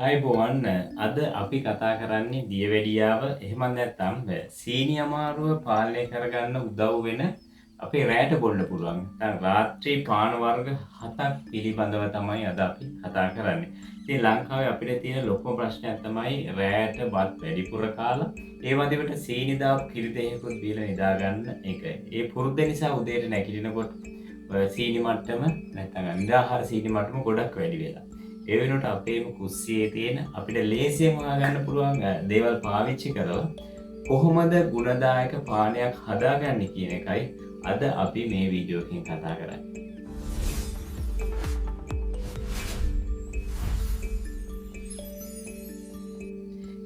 අයිබෝවන් අද අපි කතා කරන්නේ දියවැඩියාව එහෙම නැත්නම් සීනි අමාරුව පාලනය කරගන්න උදව් වෙන අපේ රැට බොන්න පුළුවන්. නැත්නම් රාත්‍රී පාන වර්ග 7ක් පිළිබඳව තමයි අද අපි කතා කරන්නේ. ඉතින් ලංකාවේ අපිට තියෙන ලොකුම ප්‍රශ්නයක් තමයි රැට බත් වැඩිපුර කාලා ඒ වගේකට සීනි දාපු කිරි දෙකකුත් බීලා නිදා ගන්න එක. ඒ පුරුද්ද නිසා උදේට නැගිටිනකොට සීනි මට්ටම නැත්නම් නිදාහාර සීනි මට්ටම ගොඩක් වැඩි වෙලා. ඒ වෙනුවට අපේම කුස්සියේ තියෙන අපිට ලේසියෙන් හොයාගන්න පුළුවන් දේවල් පාවිච්චි කරලා කොහොමද ගුණදායක පානයක් හදාගන්නේ කියන එකයි අද අපි මේ වීඩියෝ එකෙන් කතා කරන්නේ.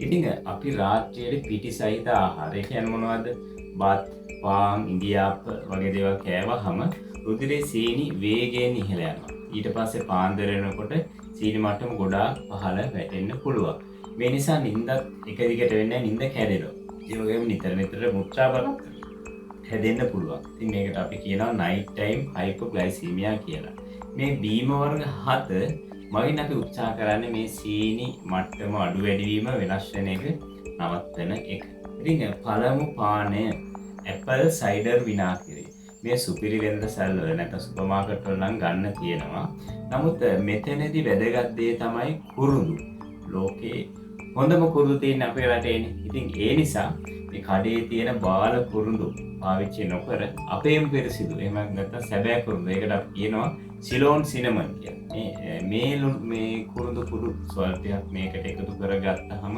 ඉතින් අපි රාත්‍රියේ පිටි සහිත ආහාර ඒ කියන්නේ මොනවද? බත්, පාන්, ඉන්දියාප්ප වගේ දේවල් කෑවහම රුධිරයේ සීනි වේගයෙන් ඉහළ යනවා. ඊට පස්සේ පාන්දර වෙනකොට සීනි මට්ටම ගොඩාක් පහළ වැටෙන්න පුළුවන්. මේ නිසා නිින්දත් එක දිගට වෙන්නේ නිින්ද කැඩෙනවා. ඒ වගේම නිතර මුත්‍රා බලක් හැදෙන්න පුළුවන්. ඉතින් මේකට අපි කියනවා night time hypoglycemia කියලා. මේ බීම වර්ග 7 මගින් අපි උත්සාහ කරන්නේ මේ සීනි මට්ටම අඩු වැඩි වීම වෙනස් වෙන එක නවත්තන එක. ඉතින් පළමු පානය ඇපල් සයිඩර් විනාකිරි. මේ සුපිරි වෙනද සැල් වල නැත්නම් සුපර් මාකට් වල නම් ගන්න තියෙනවා. නමුත් මෙතනදී වැදගත් දේ තමයි කුරුඳු. ලෝකේ හොඳම කුරුඳු තියෙන අපේ රටේනේ. ඉතින් ඒ නිසා මේ කඩේ තියෙන බාල කුරුඳු පාවිච්චි නොකර අපේම පිරිසිදු එහෙම නැත්නම් සැබෑ කුරුඳු. ඒකට අපි කියනවා සිලෝන් සිනමන් කියලා. මේ කුරුඳු කුඩු ස්වල්පයක් මේකට එකතු කරගත්තාම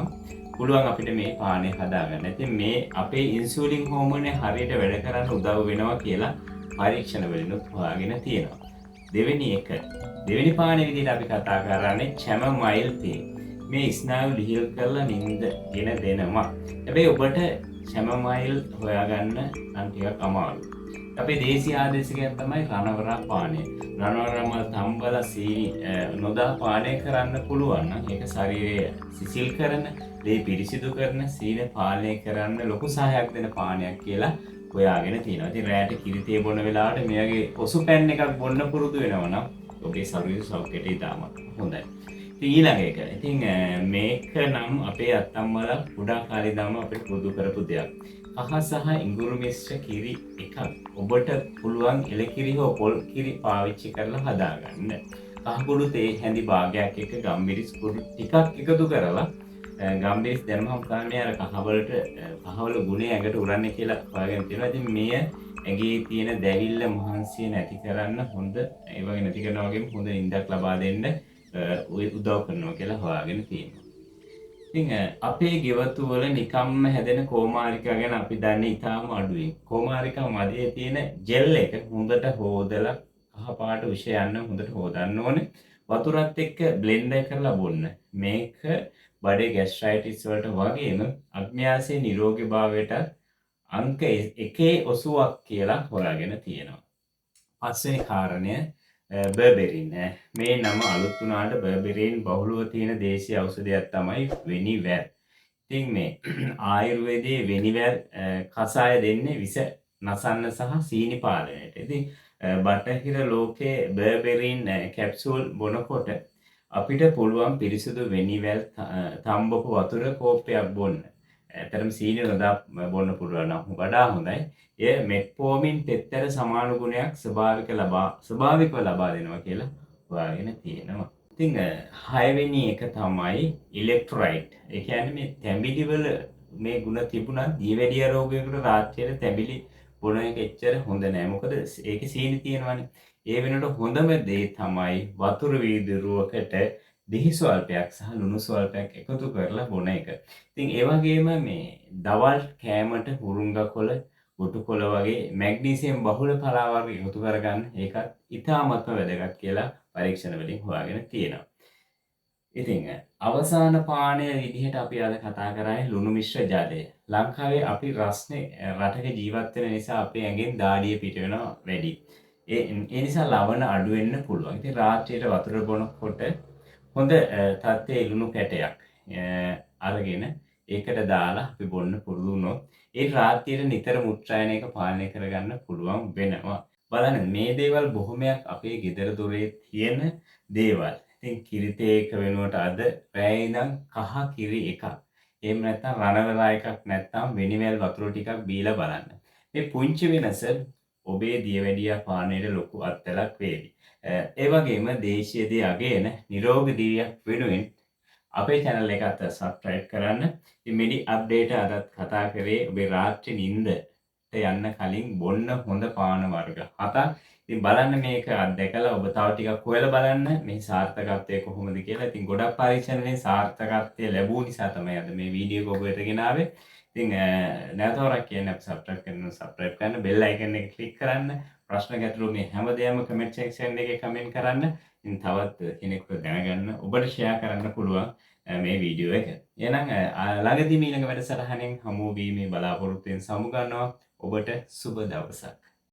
පුළුවන් අපිට මේ පානය හදාගන්න. ඉතින් මේ අපේ ඉන්සුලින් හෝමෝනේ හරියට වැඩ කරන්න උදව් වෙනවා කියලා පරීක්ෂණ වලිනුත් හොයාගෙන තියෙනවා. දෙවෙනි පානය විදිහට අපි කතා කරන්නේ චැමමයිල් තේ. මේ ස්නායු ලිහිල් කරලා නිින්ද ගෙන දෙනවා. හැබැයි ඔබට චැමමයිල් හොයාගන්න නම් ටිකක් අමාරුයි. අපේ දේශීය ආදේශකයක් තමයි රණවරා පානය. රණවරාම තම්බල සීනි නොදා පානය කරන්න පුළුවන් නම් ඒක ශරීරය සිසිල් කරන, ලේ පිරිසිදු කරන, සීනි පාලනය කරන්න ලොකු සහයක් දෙන පානයක් කියලා හොයාගෙන තියෙනවා. ඉතින් රැට කිරි තේ බොන වෙලාවට මේ වගේ ඔසු පැන් එකක් බොන්න පුරුදු වෙනවා නම් ඔබේ ශරීර සෞඛ්‍යයට ඉතාමත් හොඳයි. ඉතින් ඊළඟ එක. ඉතින් මේක නම් අපේ අත්තම්මලා කුඩා කාලේ ඉඳන්ම අපිට පුරුදු කරපු දෙයක්. කහ සහ ඉඟුරු මිශ්‍ර කිරි එකක් ඔබට පුළුවන් එළකිරි හෝ පොල් කිරි පාවිච්චි කරලා හදාගන්න. කහ කුඩු තේ හැඳි භාගයක් එක්ක ගම්මිරිස් කුඩු ටිකක් එකතු කරලා ගම්මිරිස් දැම්මම තමයි අර කහවල ගුණය ඇඟට උරන්නේ කියලා හොයාගෙන තියෙනවා. ඉතින් මෙය ඇඟේ තියෙන දැවිල්ල මහන්සිය නැති කරන්න හොඳ ඒ වගේ නැති කරනවා වගේම හොඳ නිින්දක් ලබා දෙන්න උදව් කරනවා කියලා හොයාගෙන තියෙනවා. ඉතින් අපේ ගෙවතු වල නිකම්ම හැදෙන කෝමාරිකා ගැන අපි දන්නේ ඉතාම අඩුයි. කෝමාරිකා මදේ තියෙන ජෙල් එක හොඳට හොදලා කහ පාට විෂ යන්න හොඳට හොදන්න ඕනේ. වතුරත් එක්ක බ්ලෙන්ඩ් කරලා බොන්න. මේක බඩේ ગેස්ට්‍රයිටිස් වලට වගේම අග්න්‍යාසයේ නිරෝගීභාවයට අංක 1 ඔසුවක් කියලා හොයාගෙන තියෙනවා. පස්වෙනි කාරණය බර්බෙරින්. මේ නම අලුත් වුණාට බර්බෙරින් බහුලව තියෙන දේශීය ඖෂධයක් තමයි වෙනිවැර්. ඉතින් මේ ආයුර්වේදයේ වෙනිවැර් කසාය දෙන්නේ විස නසන්න සහ සීනි පාලනයට. ඉතින් බටහිර ලෝකයේ බර්බෙරින් කැප්සූල් බොනකොට අපිට පුළුවන් පිරිසිදු වෙනිවැල් තම්බපු වතුර කෝප්පයක් බොන්න. ඇතරම් සීනි නොදා බොන්න පුළුවන් නම් වඩා හොඳයි. එය මෙට්ෆෝමින් පෙත්තට සමාන ගුණයක් ස්වභාවිකව ලබා දෙනවා කියලා හොයාගෙන තියෙනවා. ඉතින් 6 වෙනි එක තමයි ඉලෙක්ට්‍රොලයිට්. ඒ කියන්නේ මේ තැඹිලි වල මේ ගුණ තිබුණා දියවැඩිය රෝගයකට රාත්‍රියේ තැඹිලි බොන එක එච්චර හොඳ නෑ. මොකද ඒකේ සීනි තියෙනවානේ. ඒ වෙනකොට හොඳම දේ තමයි වතුර වීදුරුවකට දිහි ස්වල්පයක් සහ ලුණු ස්වල්පයක් එකතු කරලා බොන එක. ඉතින් ඒ වගේම මේ දවල් කෑමට හුරුංග කොළ, ගොටු කොළ වගේ මැග්නීසියම් බහුල පලාවර්ග එකතු කරගන්න ඒකත් ඉතාමත්ම වැදගත් කියලා පරීක්ෂණ වලින් හොයාගෙන තියෙනවා. ඉතින් අවසාන පානය විදිහට අපි අද කතා කරන්නේ ලුණු මිශ්‍ර ජලය. ලංකාවේ අපි රස්නේ රටක ජීවත් වෙන නිසා අපේ ඇඟෙන් දාඩිය පිට වෙනවා වැඩි. ඒ නිසා ලවණ අඩු වෙන්න පුළුවන්. ඉතින් රාත්‍රියට වතුර බොනකොට හොඳ තත්ත්වයේ ලුණු කැටයක් අරගෙන ඒකට දාලා අපි බොන්න පුරුදු වුණොත් ඒ රාත්‍රියේ නිතර මුත්‍රායන එක පාලනය කරගන්න පුළුවන් වෙනවා. බලන්න මේ දේවල් බොහොමයක් අපේ ගෙදර දොරේ තියෙන දේවල්. ඉතින් කිරිතේ එක වෙනුවට අද රෑ ඉඳන් කහ කිරි එකක්. එහෙම නැත්නම් රණවැලා එකක් නැත්නම් වෙනිවැල් වතුර ටිකක් බීලා බලන්න. මේ පුංචි වෙනස ඔබේ දියවැඩියා පානයට ලොකු අත්දැකීමක් වේවි. ඒ වගේම දේශීය දේ අගයන නිරෝගී දිවියක් වෙනුවෙන් අපේ channel එකට subscribe කරන්න. ඉතින් මෙඩි අප්ඩේට් අදත් කතා කරේ ඔබේ රාත්‍රී නිින්දට යන්න කලින් බොන්න හොඳ පාන වර්ග 7ක්. ඉතින් බලන්න මේක අත්දැකලා ඔබ තව ටිකක් හොයලා බලන්න මේ සාර්ථකත්වය කොහොමද කියලා. ඉතින් ගොඩක් පරීක්ෂණවලින් සාර්ථකත්වය ලැබුව නිසා තමයි අද මේ වීඩියෝ එක ඔබ වෙත ගෙනාවේ. ඉතින් නැවත වරක් කියන්නේ අපි subscribe කරන්න bell icon එක click කරන්න. ප්‍රශ්න ගැටලු මේ හැමදේම comment section එකේ comment කරන්න. ඉතින් තවත් කෙනෙකුට දැනගන්න ඔබට share කරන්න පුළුවන් මේ වීඩියෝ එක. එහෙනම් ළඟදී ඊළඟ වැඩසටහනෙන් හමු වීමේ බලාපොරොත්තුෙන් සමු ගන්නවා. ඔබට සුබ දවසක්.